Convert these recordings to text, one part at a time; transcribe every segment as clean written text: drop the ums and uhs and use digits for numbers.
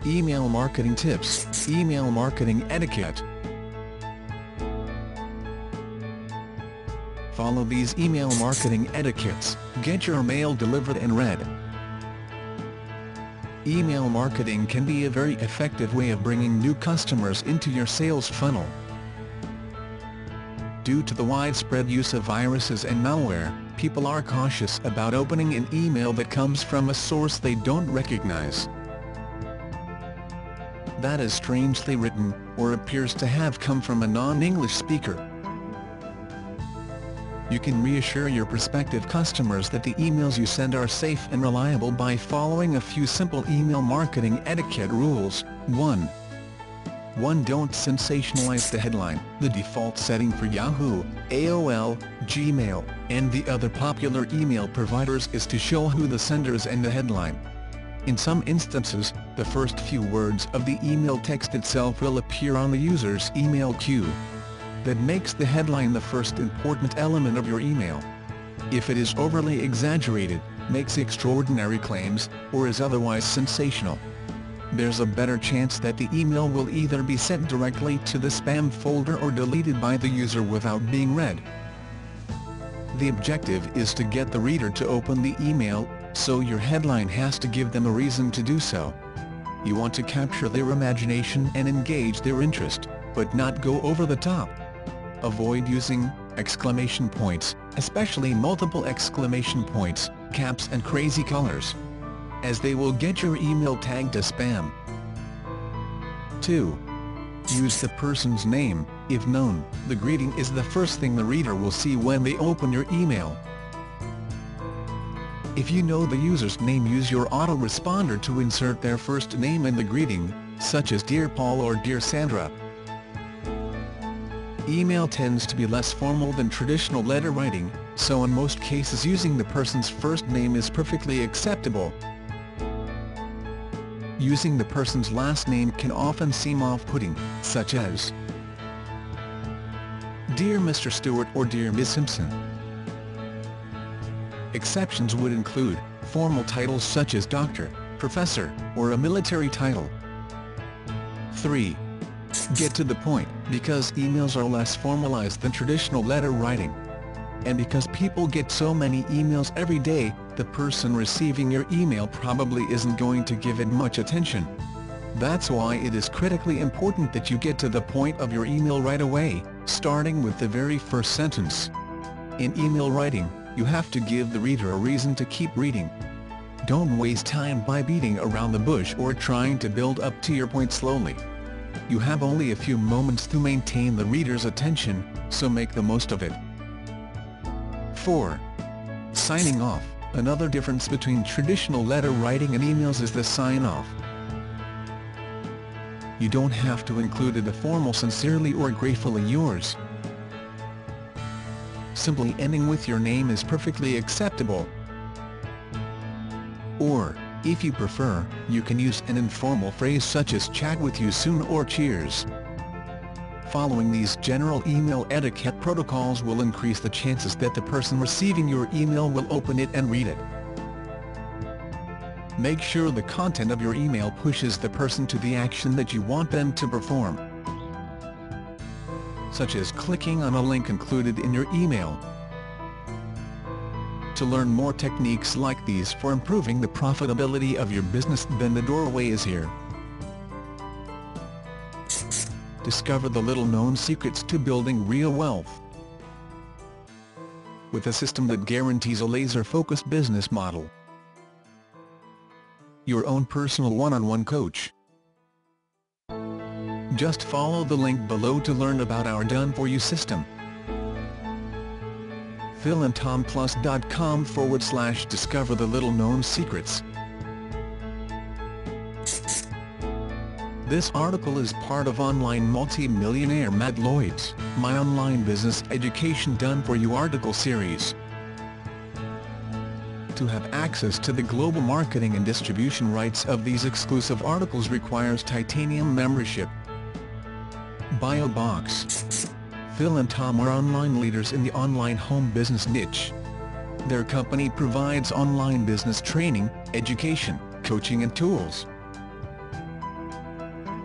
Email marketing tips, email marketing etiquette. Follow these email marketing etiquettes, get your mail delivered and read. Email marketing can be a very effective way of bringing new customers into your sales funnel. Due to the widespread use of viruses and malware, people are cautious about opening an email that comes from a source they don't recognize, that is strangely written, or appears to have come from a non-English speaker. You can reassure your prospective customers that the emails you send are safe and reliable by following a few simple email marketing etiquette rules. 1. Don't sensationalize the headline. The default setting for Yahoo, AOL, Gmail, and the other popular email providers is to show who the sender is and the headline. In some instances, the first few words of the email text itself will appear on the user's email queue. That makes the headline the first important element of your email. If it is overly exaggerated, makes extraordinary claims, or is otherwise sensational, there's a better chance that the email will either be sent directly to the spam folder or deleted by the user without being read. The objective is to get the reader to open the email, so your headline has to give them a reason to do so. You want to capture their imagination and engage their interest, but not go over the top. Avoid using exclamation points, especially multiple exclamation points, caps and crazy colors, as they will get your email tagged as spam. 2. Use the person's name, if known. The greeting is the first thing the reader will see when they open your email. If you know the user's name, use your autoresponder to insert their first name in the greeting, such as Dear Paul or Dear Sandra. Email tends to be less formal than traditional letter writing, so in most cases using the person's first name is perfectly acceptable. Using the person's last name can often seem off-putting, such as Dear Mr. Stewart or Dear Ms. Simpson. Exceptions would include formal titles such as doctor, professor, or a military title. 3. Get to the point. Because emails are less formalized than traditional letter writing, and because people get so many emails every day, the person receiving your email probably isn't going to give it much attention. That's why it is critically important that you get to the point of your email right away, starting with the very first sentence. In email writing, you have to give the reader a reason to keep reading. Don't waste time by beating around the bush or trying to build up to your point slowly. You have only a few moments to maintain the reader's attention, so make the most of it. 4. Signing off. Another difference between traditional letter writing and emails is the sign-off. You don't have to include a formal "sincerely" or "gratefully yours." Simply ending with your name is perfectly acceptable. Or, if you prefer, you can use an informal phrase such as "chat with you soon" or "cheers." Following these general email etiquette protocols will increase the chances that the person receiving your email will open it and read it. Make sure the content of your email pushes the person to the action that you want them to perform, such as clicking on a link included in your email. To learn more techniques like these for improving the profitability of your business, then the doorway is here. Discover the little-known secrets to building real wealth. With a system that guarantees a laser-focused business model. Your own personal one-on-one coach. Just follow the link below to learn about our done-for-you system. philandtomplus.com/discover the little-known secrets. This article is part of online multi-millionaire Matt Lloyd's My Online Business Education Done-for-You article series. To have access to the global marketing and distribution rights of these exclusive articles requires Titanium membership. Bio Box. Phil and Tom are online leaders in the online home business niche. Their company provides online business training, education, coaching and tools.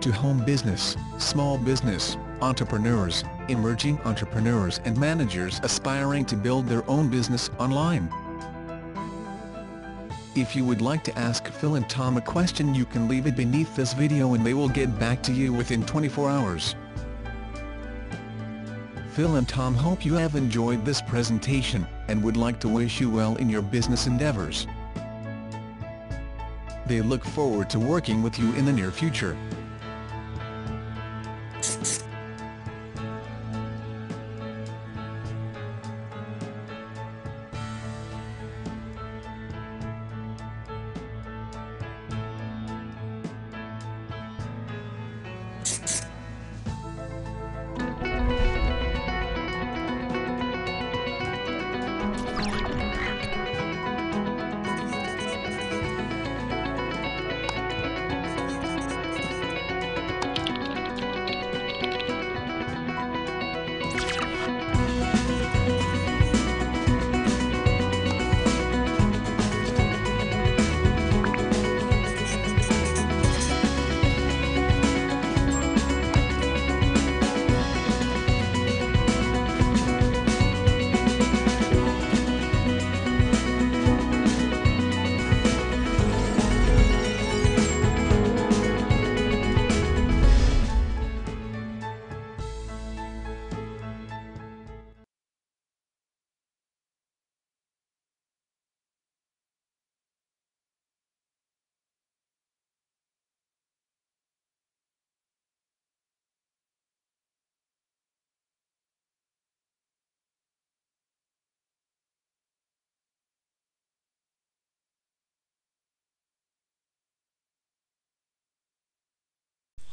to home business, small business, entrepreneurs, emerging entrepreneurs and managers aspiring to build their own business online. If you would like to ask Phil and Tom a question, you can leave it beneath this video and they will get back to you within 24 hours. Phil and Tom hope you have enjoyed this presentation, and would like to wish you well in your business endeavors. They look forward to working with you in the near future.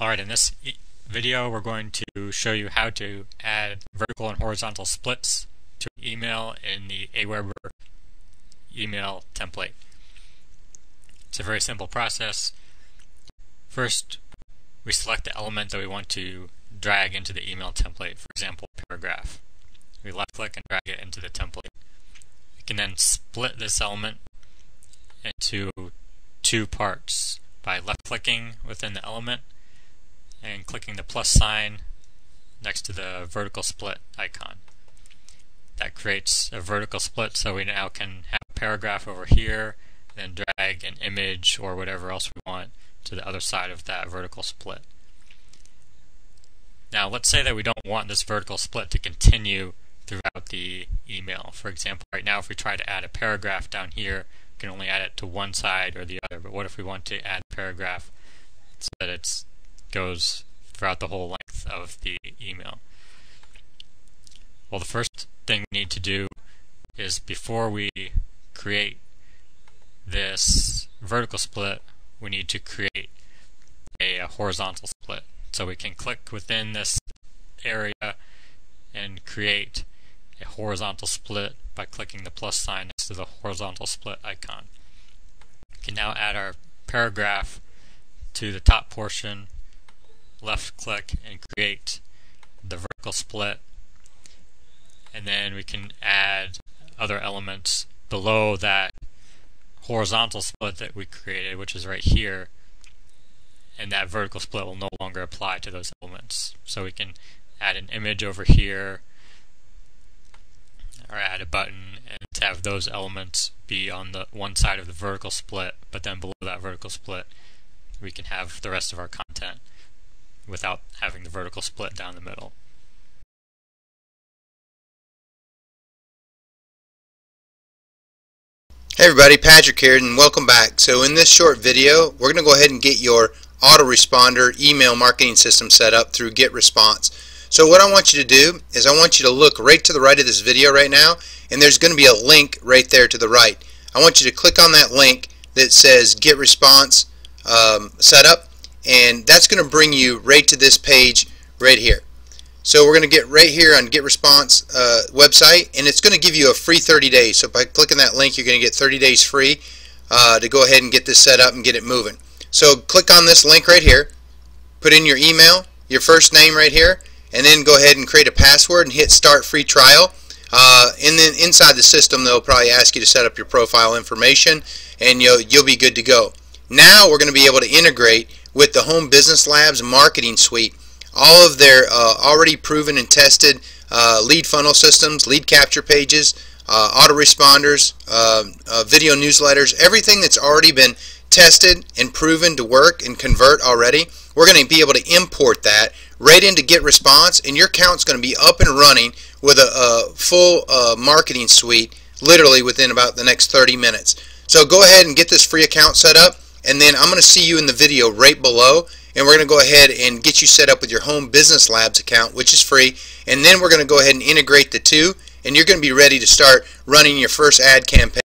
Alright, in this video we're going to show you how to add vertical and horizontal splits to an email in the Aweber email template. It's a very simple process. First, we select the element that we want to drag into the email template, for example, paragraph. We left click and drag it into the template. We can then split this element into two parts by left clicking within the element and clicking the plus sign next to the vertical split icon. That creates a vertical split, so we now can have a paragraph over here, then drag an image or whatever else we want to the other side of that vertical split. Now let's say that we don't want this vertical split to continue throughout the email. For example, right now if we try to add a paragraph down here, we can only add it to one side or the other, but what if we want to add a paragraph so that it goes throughout the whole length of the email? Well, the first thing we need to do is, before we create this vertical split, we need to create a horizontal split. So we can click within this area and create a horizontal split by clicking the plus sign next to the horizontal split icon. We can now add our paragraph to the top portion, left click and create the vertical split, and then we can add other elements below that horizontal split that we created, which is right here, and that vertical split will no longer apply to those elements. So we can add an image over here or add a button and have those elements be on the one side of the vertical split, but then below that vertical split we can have the rest of our content without having the vertical split down the middle. Hey everybody, Patrick here and welcome back. So in this short video we're going to go ahead and get your autoresponder email marketing system set up through GetResponse. So what I want you to do is I want you to look right to the right of this video right now, and there's going to be a link right there to the right. I want you to click on that link that says GetResponse Setup, and that's going to bring you right to this page right here. So we're going to get right here on GetResponse website, and it's going to give you a free 30 days. So by clicking that link you're going to get 30 days free to go ahead and get this set up and get it moving. So click on this link right here, put in your email, your first name right here, and then go ahead and create a password and hit start free trial. And then inside the system they'll probably ask you to set up your profile information, and you'll be good to go. Now we're going to be able to integrate with the Home Business Labs Marketing Suite. All of their already proven and tested lead funnel systems, lead capture pages, autoresponders, video newsletters, everything that's already been tested and proven to work and convert already, we're going to be able to import that right into GetResponse, and your account's going to be up and running with a full marketing suite literally within about the next 30 minutes. So go ahead and get this free account set up, and then I'm going to see you in the video right below, and we're going to go ahead and get you set up with your Home Business Labs account, which is free, and then we're going to go ahead and integrate the two, and you're going to be ready to start running your first ad campaign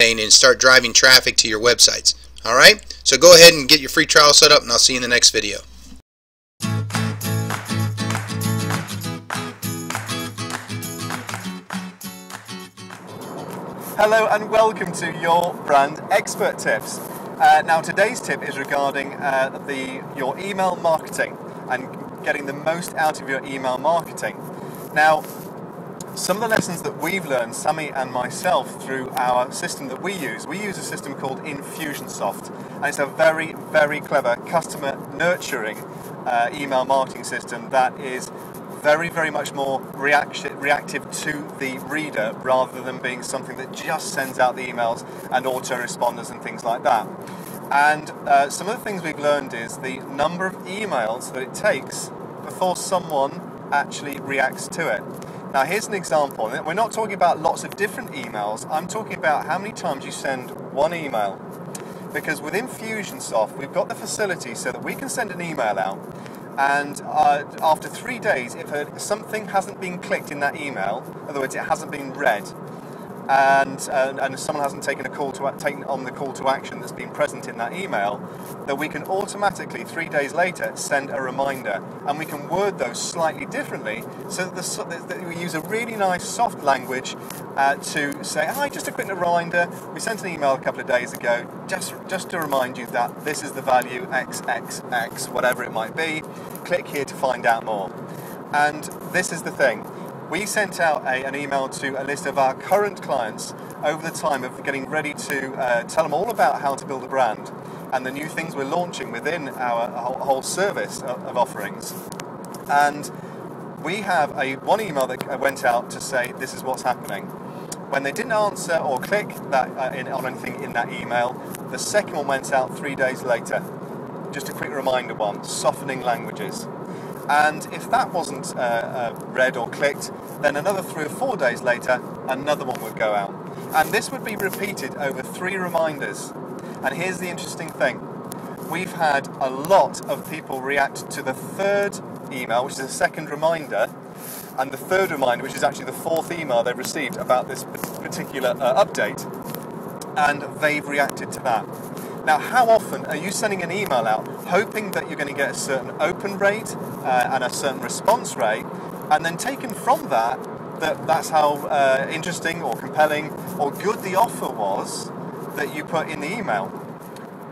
and start driving traffic to your websites. Alright, so go ahead and get your free trial set up, and I'll see you in the next video. Hello and welcome to Your Brand Expert Tips. Now today's tip is regarding your email marketing and getting the most out of your email marketing. Now, some of the lessons that we've learned, Sammy and myself, through our system that we use a system called Infusionsoft, and it's a very, very clever customer nurturing email marketing system that is very, very much more reactive to the reader rather than being something that just sends out the emails and autoresponders and things like that. And some of the things we've learned is the number of emails that it takes before someone actually reacts to it. Now here's an example. We're not talking about lots of different emails, I'm talking about how many times you send one email. Because with Infusionsoft we've got the facility so that we can send an email out, and after 3 days, if something hasn't been clicked in that email, in other words it hasn't been read, and someone hasn't taken on the call to action that's been present in that email, that we can automatically 3 days later send a reminder, and we can word those slightly differently so that we use a really nice soft language to say, hi, just a quick reminder, we sent an email a couple of days ago just to remind you that this is the value XXX, whatever it might be, click here to find out more. And this is the thing. We sent out an email to a list of our current clients over the time of getting ready to tell them all about how to build a brand and the new things we're launching within our whole service of offerings. And we have one email that went out to say this is what's happening. When they didn't answer or click on anything in that email, the second one went out 3 days later. Just a quick reminder one, softening languages. And if that wasn't read or clicked, then another 3 or 4 days later, another one would go out. And this would be repeated over 3 reminders. And here's the interesting thing. We've had a lot of people react to the third email, which is a second reminder, and the third reminder, which is actually the 4th email they've received about this particular update. And they've reacted to that. Now, how often are you sending an email out hoping that you're going to get a certain open rate and a certain response rate, and then taken from that's how interesting or compelling or good the offer was that you put in the email?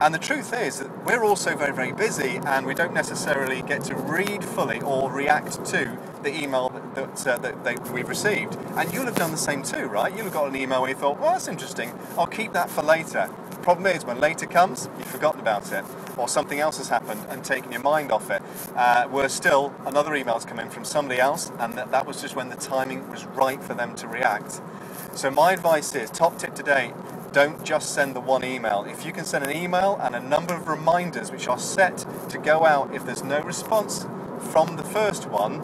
And the truth is that we're also very, very busy, and we don't necessarily get to read fully or react to the email that we've received. And you'll have done the same too, right? You'll have got an email where you thought, well, that's interesting, I'll keep that for later. The problem is, when later comes, you've forgotten about it, or something else has happened and taken your mind off it. Whereas still, another email's come in from somebody else, and that was just when the timing was right for them to react. So my advice is, top tip today, don't just send the one email. If you can send an email and a number of reminders which are set to go out if there's no response from the first one,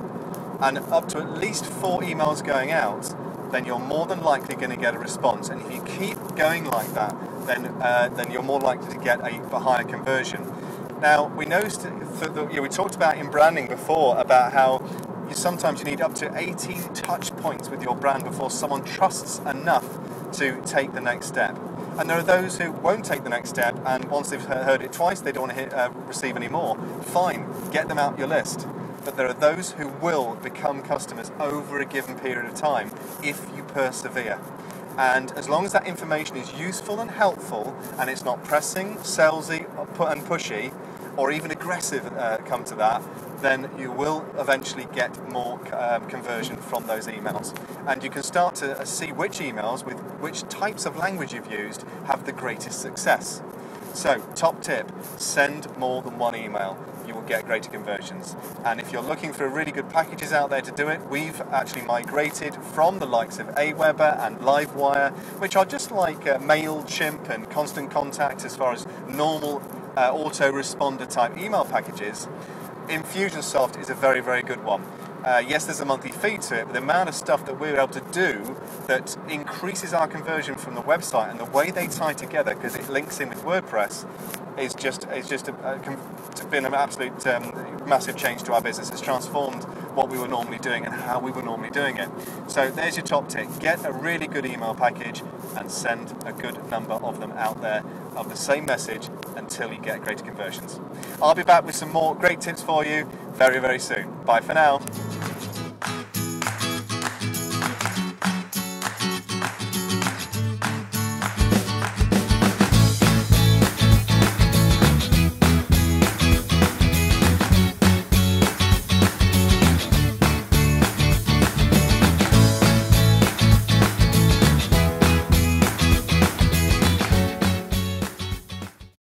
and up to at least 4 emails going out, then you're more than likely going to get a response. And if you keep going like that, then you're more likely to get a higher conversion. Now, we noticed we talked about in branding before about how sometimes you need up to 18 touch points with your brand before someone trusts enough to take the next step. And there are those who won't take the next step, and once they've heard it twice, they don't want to receive any more. Fine, get them out your list. But there are those who will become customers over a given period of time if you persevere. And as long as that information is useful and helpful, and it's not pressing, salesy, and pushy, or even aggressive come to that, then you will eventually get more conversion from those emails. And you can start to see which emails with which types of language you've used have the greatest success. So, top tip, send more than one email. You will get greater conversions. And if you're looking for really good packages out there to do it, we've actually migrated from the likes of Aweber and Livewire, which are just like MailChimp and Constant Contact as far as normal autoresponder type email packages. Infusionsoft is a very, very good one. Yes, there's a monthly fee to it, but the amount of stuff that we're able to do that increases our conversion from the website and the way they tie together, because it links in with WordPress, is just been an absolute massive change to our business. It's transformed what we were normally doing and how we were normally doing it. So there's your top tip. Get a really good email package and send a good number of them out there of the same message until you get greater conversions. I'll be back with some more great tips for you very, very soon. Bye for now.